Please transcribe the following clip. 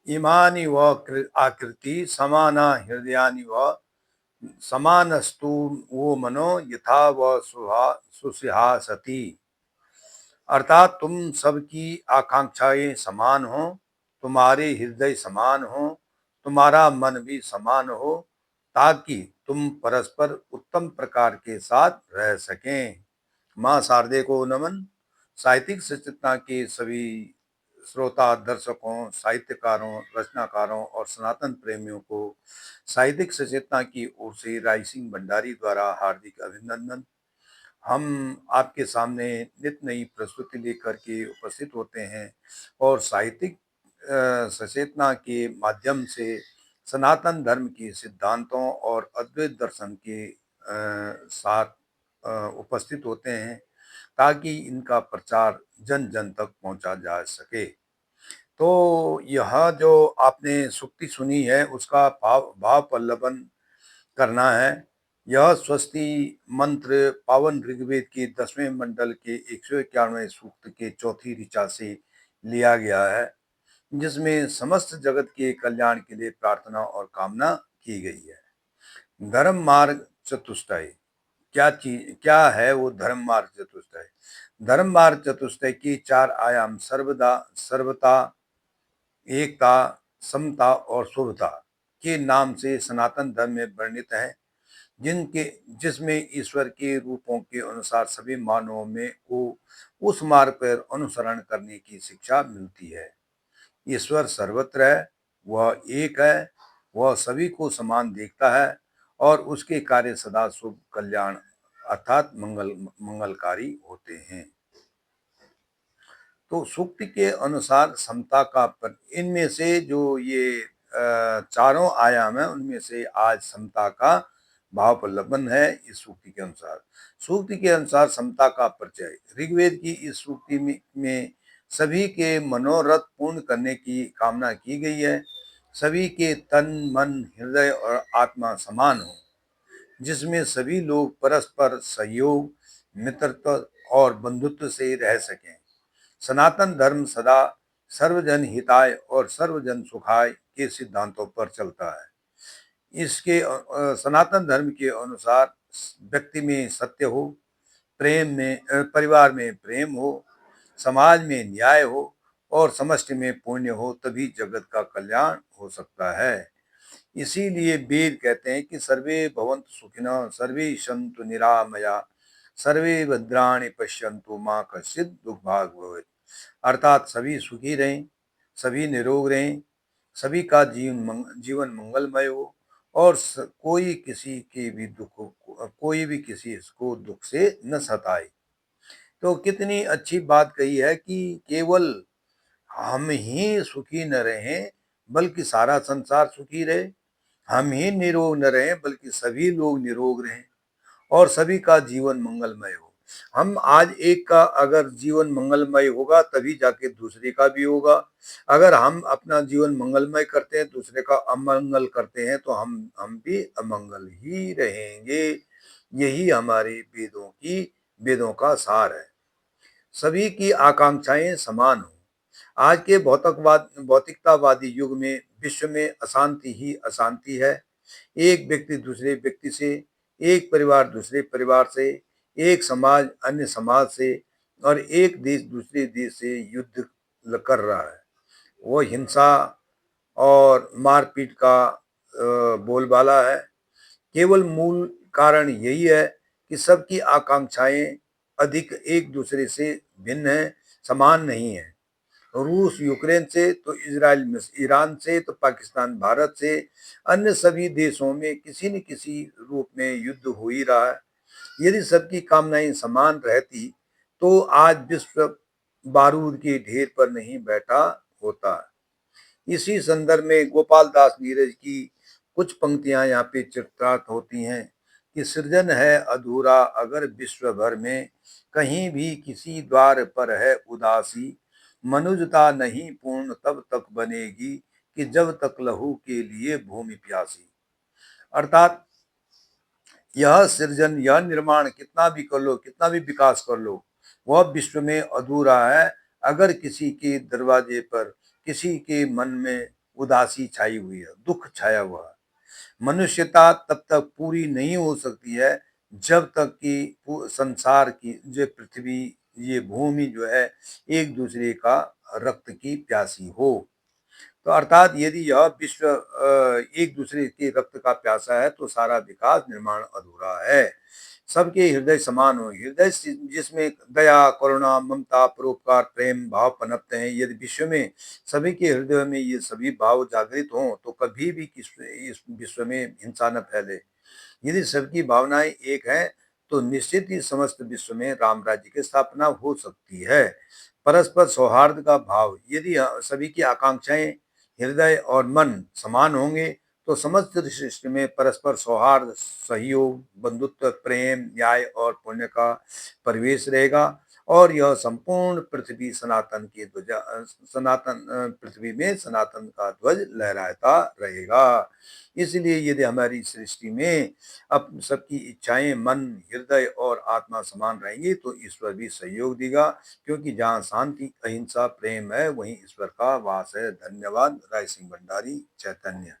इमानि व आकृति समाना हृदयानि व समानस्तु वो मनो यथा व सुसिहासति। अर्थात तुम सबकी आकांक्षाएं समान हो, तुम्हारे हृदय समान हो, तुम्हारा मन भी समान हो, ताकि तुम परस्पर उत्तम प्रकार के साथ रह सकें। माँ शारदे को नमन। साहित्यिक सचेतना के सभी श्रोता दर्शकों, साहित्यकारों, रचनाकारों और सनातन प्रेमियों को साहित्यिक सचेतना की ओर से राय सिंह भंडारी द्वारा हार्दिक अभिनंदन। हम आपके सामने नित नई प्रस्तुति लेकर के उपस्थित होते हैं और साहित्यिक सचेतना के माध्यम से सनातन धर्म के सिद्धांतों और अद्वैत दर्शन के साथ उपस्थित होते हैं, ताकि इनका प्रचार जन जन तक पहुंचा जा सके। तो यह जो आपने सूक्ति सुनी है, उसका भाव भाव पल्लवन करना है। यह स्वस्ति मंत्र पावन ऋग्वेद के 10वें मंडल के 151वें सूक्त के चौथी ऋचा से लिया गया है, जिसमें समस्त जगत के कल्याण के लिए प्रार्थना और कामना की गई है। धर्म मार्ग चतुष्टय क्या है वो धर्म मार्ग चतुष्टय? धर्म मार्ग चतुष्टय की 4 आयाम सर्वता, एकता, समता और शुभता के नाम से सनातन धर्म में वर्णित है, जिनके जिसमें ईश्वर के रूपों के अनुसार सभी मानवों में को उस मार्ग पर अनुसरण करने की शिक्षा मिलती है। ईश्वर सर्वत्र है, वह एक है, वह सभी को समान देखता है और उसके कार्य सदा शुभ, कल्याण अर्थात मंगलकारी होते हैं। तो सूक्ति के अनुसार समता का इनमें से जो ये चारों आयाम है, उनमें से आज समता का भाव प्रलंबन है इस सूक्ति के अनुसार। सूक्ति के अनुसार समता का परिचय। ऋग्वेद की इस सूक्ति में सभी के मनोरथ पूर्ण करने की कामना की गई है। सभी के तन, मन, हृदय और आत्मा समान हो, जिसमें सभी लोग परस्पर सहयोग, मित्रत्व और बंधुत्व से रह सकें। सनातन धर्म सदा सर्वजन हिताय और सर्वजन सुखाय के सिद्धांतों पर चलता है। इसके सनातन धर्म के अनुसार व्यक्ति में सत्य हो, परिवार में प्रेम हो, समाज में न्याय हो और समष्टि में पुण्य हो, तभी जगत का कल्याण हो सकता है। इसीलिए वेद कहते हैं कि सर्वे भवन्तु सुखिनः, सर्वे सन्तु निरामया, सर्वे भद्राणि पश्यन्तु मा कश्चित् दुर्भाग् भवेत्। अर्थात सभी सुखी रहें, सभी निरोग रहें, सभी का जीवन मंगलमय हो और कोई भी किसी को दुख से न सताए। तो कितनी अच्छी बात कही है कि केवल हम ही सुखी न रहें, बल्कि सारा संसार सुखी रहे। हम ही निरोग न रहें, बल्कि सभी लोग निरोग रहें और सभी का जीवन मंगलमय हो। हम आज एक का अगर जीवन मंगलमय होगा, तभी जाके दूसरे का भी होगा। अगर हम अपना जीवन मंगलमय करते हैं, दूसरे का अमंगल करते हैं, तो हम भी अमंगल ही रहेंगे। यही हमारे वेदों का सार है। सभी की आकांक्षाएं समान हो। आज के भौतिकतावादी युग में विश्व में अशांति ही अशांति है। एक व्यक्ति दूसरे व्यक्ति से, एक परिवार दूसरे परिवार से, एक समाज अन्य समाज से और एक देश दूसरे देश से युद्ध कर रहा है। वो हिंसा और मारपीट का बोलबाला है। केवल मूल कारण यही है कि सबकी आकांक्षाएं अधिक एक दूसरे से भिन्न हैं, समान नहीं है। रूस यूक्रेन से, तो इजराइल ईरान से, तो पाकिस्तान भारत से, अन्य सभी देशों में किसी न किसी रूप में युद्ध हो ही रहा है। यदि सबकी कामनाएं समान रहती, तो आज विश्व बारूद के ढेर पर नहीं बैठा होता। इसी संदर्भ में गोपाल दास नीरज की कुछ पंक्तियां यहाँ पे चित्रार्थ होती हैं कि सृजन है अधूरा अगर विश्व भर में, कहीं भी किसी द्वार पर है उदासी, मनुजता नहीं पूर्ण तब तक बनेगी, कि जब तक लहू के लिए भूमि प्यासी। अर्थात यह सृजन, यह निर्माण कितना भी कर लो, कितना भी विकास कर लो, वह विश्व में अधूरा है अगर किसी के दरवाजे पर, किसी के मन में उदासी छाई हुई है, दुख छाया हुआ है। मनुष्यता तब तक पूरी नहीं हो सकती है जब तक कि संसार की जो पृथ्वी, ये भूमि जो है एक दूसरे का रक्त की प्यासी हो। तो अर्थात यदि यह विश्व एक दूसरे के रक्त का प्यासा है तो सारा विकास निर्माण अधूरा है। सबके हृदय समान हो, हृदय जिसमें दया, करुणा, ममता, परोपकार, प्रेम भाव पनपते हैं, यदि विश्व में सभी के हृदय में ये सभी भाव जागृत हों तो कभी भी इस विश्व में हिंसा न फैले। यदि सबकी भावनाएं एक हैं तो निश्चित ही समस्त विश्व में राम राज्य की स्थापना हो सकती है। परस्पर सौहार्द का भाव, यदि सभी की आकांक्षाएं, हृदय और मन समान होंगे तो समस्त सृष्टि में परस्पर सौहार्द, सहयोग, बंधुत्व, प्रेम, न्याय और पुण्य का परिवेश रहेगा और यह संपूर्ण पृथ्वी सनातन की ध्वजा सनातन पृथ्वी में सनातन का ध्वज लहराता रहेगा। इसलिए यदि हमारी सृष्टि में अब सबकी इच्छाएं, मन, हृदय और आत्मा समान रहेंगी तो ईश्वर भी सहयोग देगा, क्योंकि जहाँ शांति, अहिंसा, प्रेम है वहीं ईश्वर का वास है। धन्यवाद। राय सिंह भंडारी, चैतन्य।